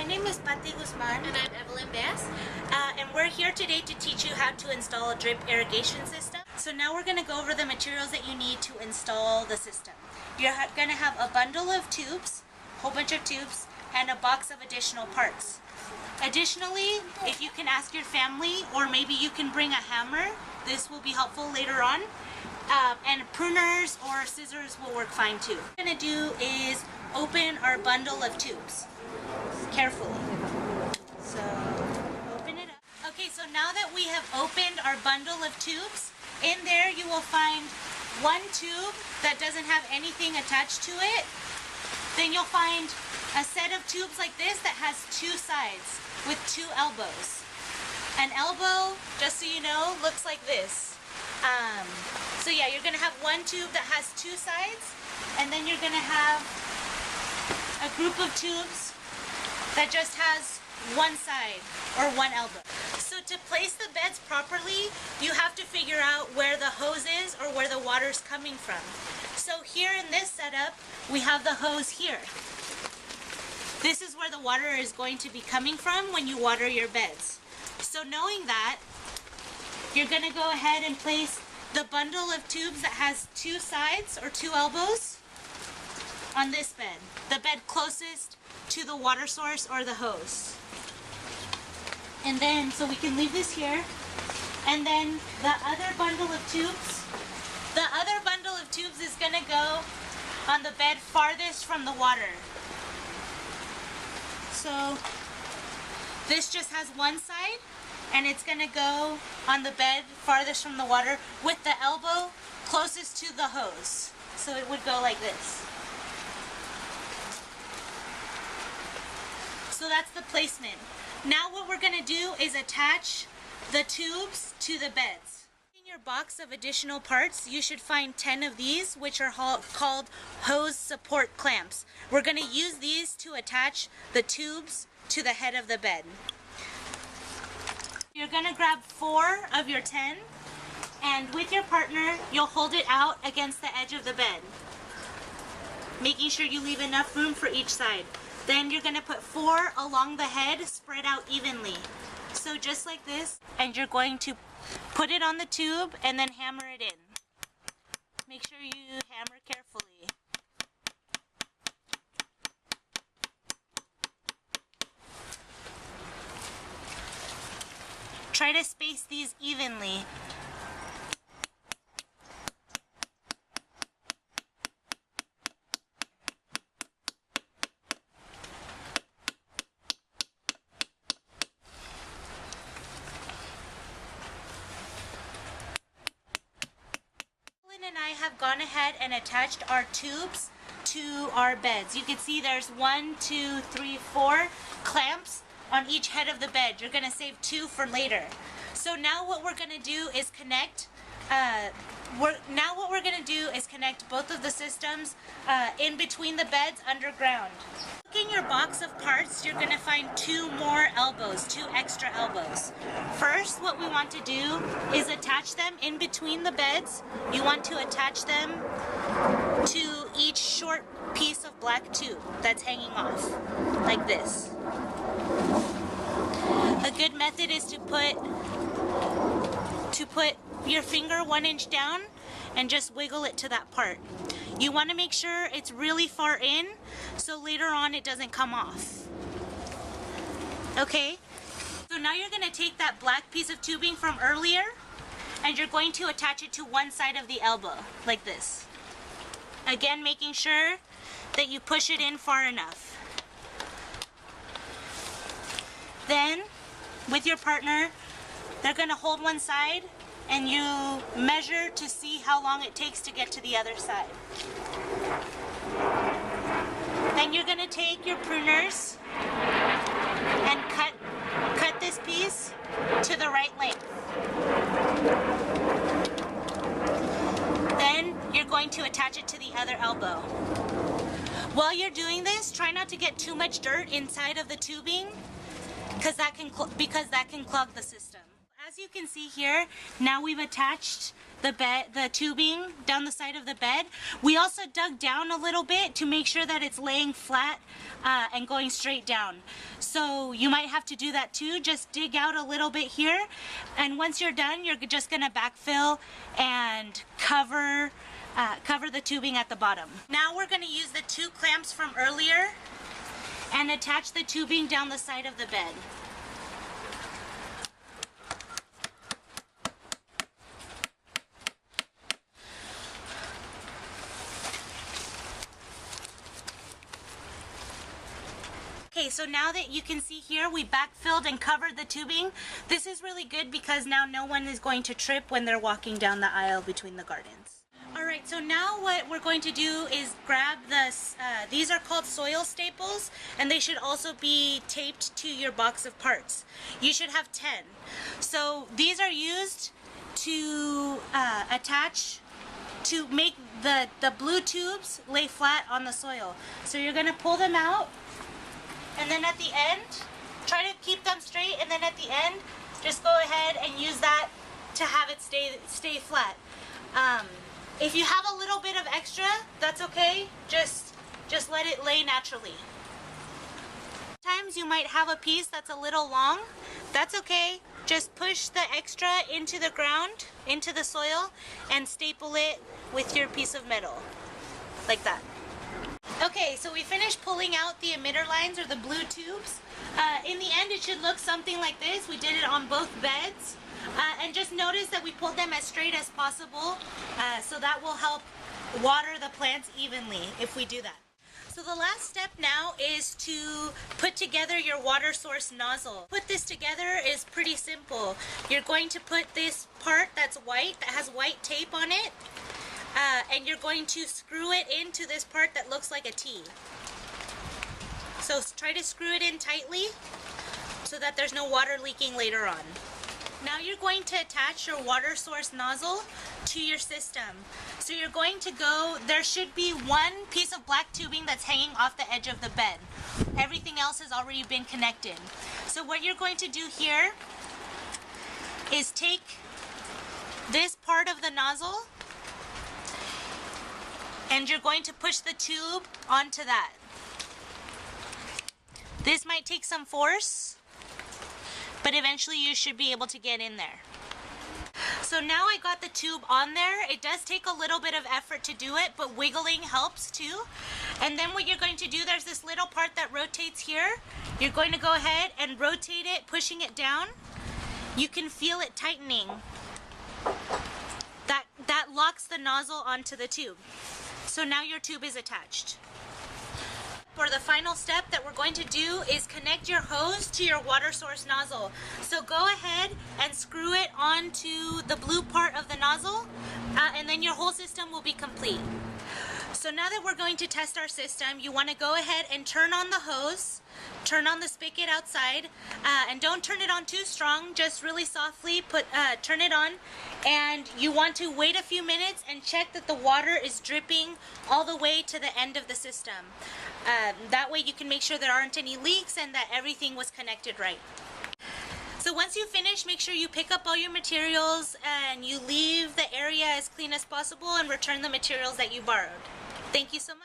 My name is Patti Guzman. And I'm Evelyn Bass. And we're here today to teach you how to install a drip irrigation system. So now we're going to go over the materials that you need to install the system. You're going to have a bundle of tubes, a whole bunch of tubes, and a box of additional parts. Additionally, if you can ask your family, or maybe you can bring a hammer, this will be helpful later on. And pruners or scissors will work fine too. What we're going to do is open our bundle of tubes carefully. So open it up. Okay, so now that we have opened our bundle of tubes, in there you will find one tube that doesn't have anything attached to it. Then you'll find a set of tubes like this that has two sides with two elbows. An elbow, just so you know, looks like this. So yeah, you're going to have one tube that has two sides, and then you're going to have a group of tubes that just has one side or one elbow. So to place the beds properly, you have to figure out where the hose is or where the water's coming from. So here in this setup, we have the hose here. This is where the water is going to be coming from when you water your beds. So knowing that, you're going to go ahead and place the bundle of tubes that has two sides or two elbows on this bed. The bed closest to the water source or the hose. And then, so we can leave this here. And then the other bundle of tubes, is going to go on the bed farthest from the water. So this just has one side, and it's going to go on the bed farthest from the water with the elbow closest to the hose. So it would go like this. So that's the placement. Now what we're going to do is attach the tubes to the beds. In your box of additional parts, you should find 10 of these, which are called hose support clamps. We're going to use these to attach the tubes to the head of the bed. You're going to grab 4 of your 10, and with your partner, you'll hold it out against the edge of the bed, making sure you leave enough room for each side. Then you're going to put 4 along the head, spread out evenly. So just like this, and you're going to put it on the tube and then hammer it in. Make sure you hammer carefully. Try to space these evenly. And I have gone ahead and attached our tubes to our beds. You can see there's 1, 2, 3, 4 clamps on each head of the bed. You're going to save 2 for later. So now what we're going to do is connect both of the systems in between the beds underground. In your box of parts, you're going to find 2 more elbows, 2 extra elbows. First, what we want to do is attach them in between the beds. You want to attach them to each short piece of black tube that's hanging off, like this. A good method is to put your finger 1 inch down and just wiggle it to that part. You want to make sure it's really far in, so later on it doesn't come off. Okay? So now you're going to take that black piece of tubing from earlier, and you're going to attach it to one side of the elbow, like this. Again, making sure that you push it in far enough. Then, with your partner, they're going to hold one side, and you measure to see how long it takes to get to the other side. Then you're going to take your pruners and cut this piece to the right length. Then you're going to attach it to the other elbow. While you're doing this, try not to get too much dirt inside of the tubing because that can clog the system. As you can see here, now we've attached the tubing down the side of the bed. We also dug down a little bit to make sure that it's laying flat and going straight down. So you might have to do that too. Just dig out a little bit here, and once you're done, you're just gonna backfill and cover the tubing at the bottom. Now we're gonna use the 2 clamps from earlier and attach the tubing down the side of the bed. Okay, so now that you can see here, we backfilled and covered the tubing. This is really good because now no one is going to trip when they're walking down the aisle between the gardens. Alright, so now what we're going to do is grab these are called soil staples, and they should also be taped to your box of parts. You should have 10. So these are used to attach, to make the blue tubes lay flat on the soil. So you're going to pull them out, and then at the end, try to keep them straight, and then at the end, just go ahead and use that to have it stay flat. If you have a little bit of extra, that's okay. Just let it lay naturally. Sometimes you might have a piece that's a little long. That's okay. Just push the extra into the ground, into the soil, and staple it with your piece of metal, like that. Okay, so we finished pulling out the emitter lines, or the blue tubes. In the end, it should look something like this. We did it on both beds. And just notice that we pulled them as straight as possible, so that will help water the plants evenly if we do that. So the last step now is to put together your water source nozzle. Put this together is pretty simple. You're going to put this part that's white, that has white tape on it, and you're going to screw it into this part that looks like a T. So try to screw it in tightly so that there's no water leaking later on. Now you're going to attach your water source nozzle to your system. So you're going to go, there should be 1 piece of black tubing that's hanging off the edge of the bed. Everything else has already been connected. So what you're going to do here is take this part of the nozzle, and you're going to push the tube onto that. This might take some force, but eventually you should be able to get in there. So now I got the tube on there. It does take a little bit of effort to do it, but wiggling helps too. And then what you're going to do, there's this little part that rotates here. You're going to go ahead and rotate it, pushing it down. You can feel it tightening. That locks the nozzle onto the tube. So now your tube is attached. For the final step that we're going to do is connect your hose to your water source nozzle. So go ahead and screw it onto the blue part of the nozzle, and then your whole system will be complete. So now that we're going to test our system, you want to go ahead and turn on the hose, turn on the spigot outside, and don't turn it on too strong, just really softly turn it on, and you want to wait a few minutes and check that the water is dripping all the way to the end of the system. That way you can make sure there aren't any leaks and that everything was connected right. So once you finish, make sure you pick up all your materials and you leave the area as clean as possible and return the materials that you borrowed. Thank you so much.